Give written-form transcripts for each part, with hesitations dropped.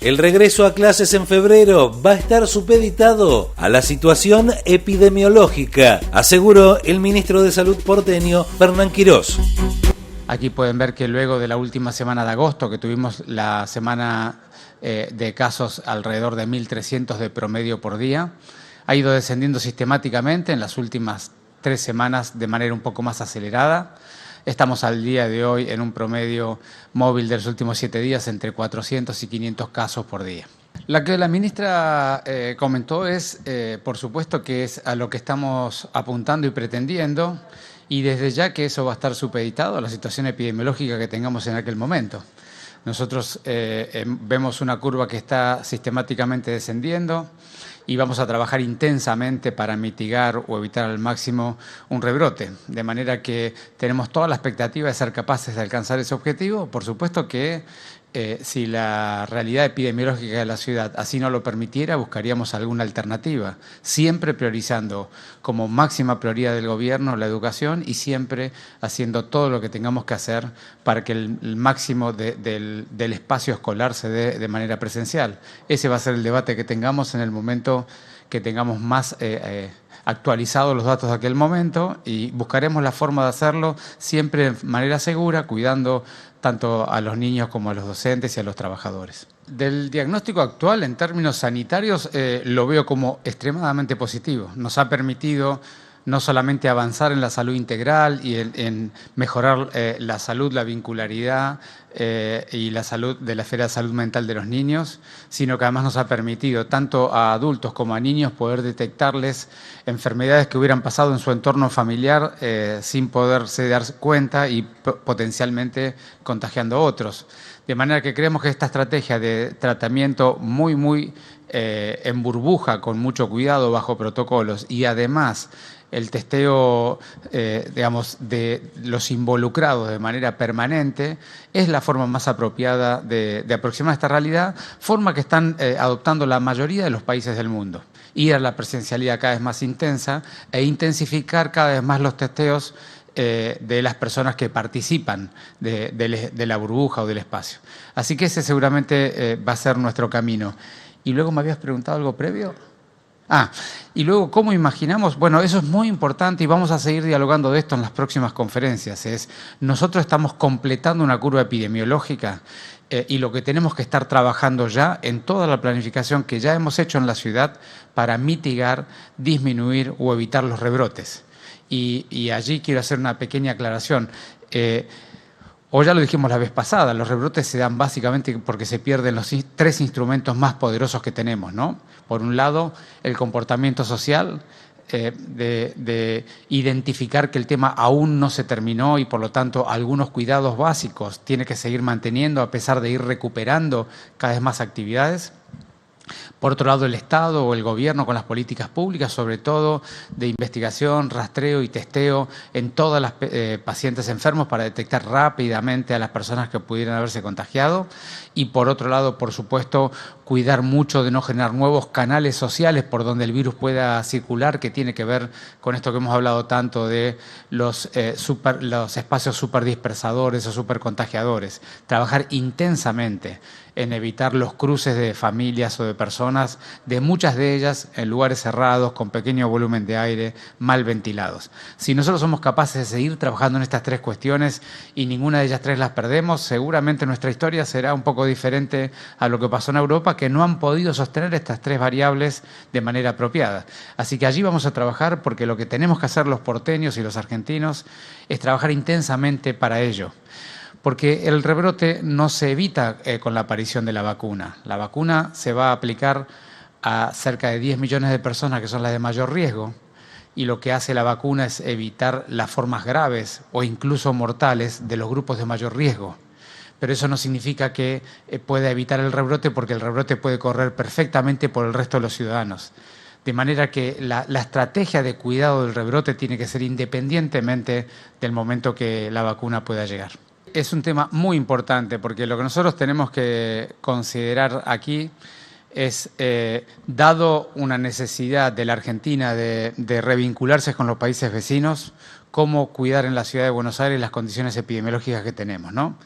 El regreso a clases en febrero va a estar supeditado a la situación epidemiológica, aseguró el ministro de Salud porteño, Fernán Quirós. Aquí pueden ver que luego de la última semana de agosto, que tuvimos la semana de casos alrededor de 1.300 de promedio por día, ha ido descendiendo sistemáticamente en las últimas 3 semanas de manera un poco más acelerada. Estamos al día de hoy en un promedio móvil de los últimos 7 días entre 400 y 500 casos por día. La que la ministra comentó es, por supuesto, que es a lo que estamos apuntando y pretendiendo, y desde ya que eso va a estar supeditado a la situación epidemiológica que tengamos en aquel momento. Nosotros vemos una curva que está sistemáticamente descendiendo y vamos a trabajar intensamente para mitigar o evitar al máximo un rebrote. De manera que tenemos toda la expectativa de ser capaces de alcanzar ese objetivo. Por supuesto que si la realidad epidemiológica de la ciudad así no lo permitiera, buscaríamos alguna alternativa, siempre priorizando como máxima prioridad del gobierno la educación y siempre haciendo todo lo que tengamos que hacer para que el máximo del espacio escolar se dé de manera presencial. Ese va a ser el debate que tengamos en el momento que tengamos más actualizados los datos de aquel momento, y buscaremos la forma de hacerlo siempre de manera segura, cuidando tanto a los niños como a los docentes y a los trabajadores. Del diagnóstico actual, en términos sanitarios, lo veo como extremadamente positivo. Nos ha permitido no solamente avanzar en la salud integral y en mejorar la salud, la vincularidad y la salud de la esfera de salud mental de los niños, sino que además nos ha permitido tanto a adultos como a niños poder detectarles enfermedades que hubieran pasado en su entorno familiar sin poderse dar cuenta y potencialmente contagiando a otros. De manera que creemos que esta estrategia de tratamiento muy en burbuja, con mucho cuidado, bajo protocolos, y además el testeo, digamos, de los involucrados de manera permanente, es la forma más apropiada de aproximar esta realidad, forma que están adoptando la mayoría de los países del mundo. Ir a la presencialidad cada vez más intensa e intensificar cada vez más los testeos de las personas que participan de la burbuja o del espacio. Así que ese seguramente va a ser nuestro camino. Y luego me habías preguntado algo previo. Y luego, ¿cómo imaginamos? Bueno, eso es muy importante y vamos a seguir dialogando de esto en las próximas conferencias. Nosotros estamos completando una curva epidemiológica y lo que tenemos que estar trabajando ya en toda la planificación que ya hemos hecho en la ciudad para mitigar, disminuir o evitar los rebrotes. Y allí quiero hacer una pequeña aclaración. O ya lo dijimos la vez pasada, los rebrotes se dan básicamente porque se pierden los 3 instrumentos más poderosos que tenemos, ¿no? Por un lado, el comportamiento social, de identificar que el tema aún no se terminó y por lo tanto algunos cuidados básicos tiene que seguir manteniendo a pesar de ir recuperando cada vez más actividades. Por otro lado, el Estado o el Gobierno con las políticas públicas, sobre todo de investigación, rastreo y testeo en todas las pacientes enfermos para detectar rápidamente a las personas que pudieran haberse contagiado. Y por otro lado, por supuesto, cuidar mucho de no generar nuevos canales sociales por donde el virus pueda circular, que tiene que ver con esto que hemos hablado tanto de los espacios superdispersadores o supercontagiadores. Trabajar intensamente en evitar los cruces de familias o de personas, de muchas de ellas en lugares cerrados, con pequeño volumen de aire, mal ventilados. Si nosotros somos capaces de seguir trabajando en estas 3 cuestiones y ninguna de ellas 3 las perdemos, seguramente nuestra historia será un poco diferente a lo que pasó en Europa, que no han podido sostener estas 3 variables de manera apropiada. Así que allí vamos a trabajar, porque lo que tenemos que hacer los porteños y los argentinos es trabajar intensamente para ello. Porque el rebrote no se evita con la aparición de la vacuna. La vacuna se va a aplicar a cerca de 10 millones de personas que son las de mayor riesgo, y lo que hace la vacuna es evitar las formas graves o incluso mortales de los grupos de mayor riesgo. Pero eso no significa que pueda evitar el rebrote, porque el rebrote puede correr perfectamente por el resto de los ciudadanos. De manera que la estrategia de cuidado del rebrote tiene que ser independientemente del momento que la vacuna pueda llegar. Es un tema muy importante, porque lo que nosotros tenemos que considerar aquí es, dado una necesidad de la Argentina de revincularse con los países vecinos, cómo cuidar en la ciudad de Buenos Aires las condiciones epidemiológicas que tenemos, ¿no?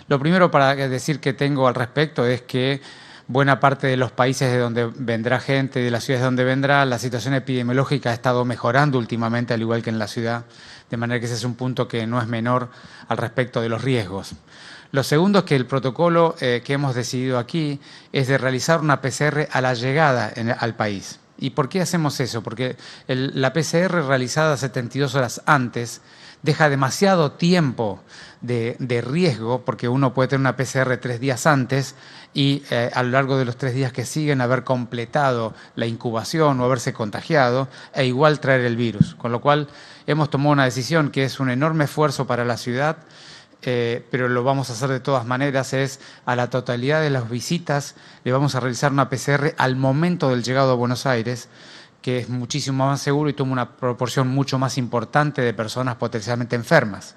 Lo primero para decir que tengo al respecto es que buena parte de los países de donde vendrá gente, de las ciudades de donde vendrá, la situación epidemiológica ha estado mejorando últimamente, al igual que en la ciudad, de manera que ese es un punto que no es menor al respecto de los riesgos. Lo segundo es que el protocolo que hemos decidido aquí es de realizar una PCR a la llegada al país. ¿Y por qué hacemos eso? Porque la PCR realizada 72 horas antes deja demasiado tiempo de riesgo, porque uno puede tener una PCR 3 días antes y a lo largo de los 3 días que siguen haber completado la incubación o haberse contagiado e igual traer el virus. Con lo cual hemos tomado una decisión que es un enorme esfuerzo para la ciudad, pero lo vamos a hacer de todas maneras, es a la totalidad de las visitas le vamos a realizar una PCR al momento del llegado a Buenos Aires, que es muchísimo más seguro y toma una proporción mucho más importante de personas potencialmente enfermas.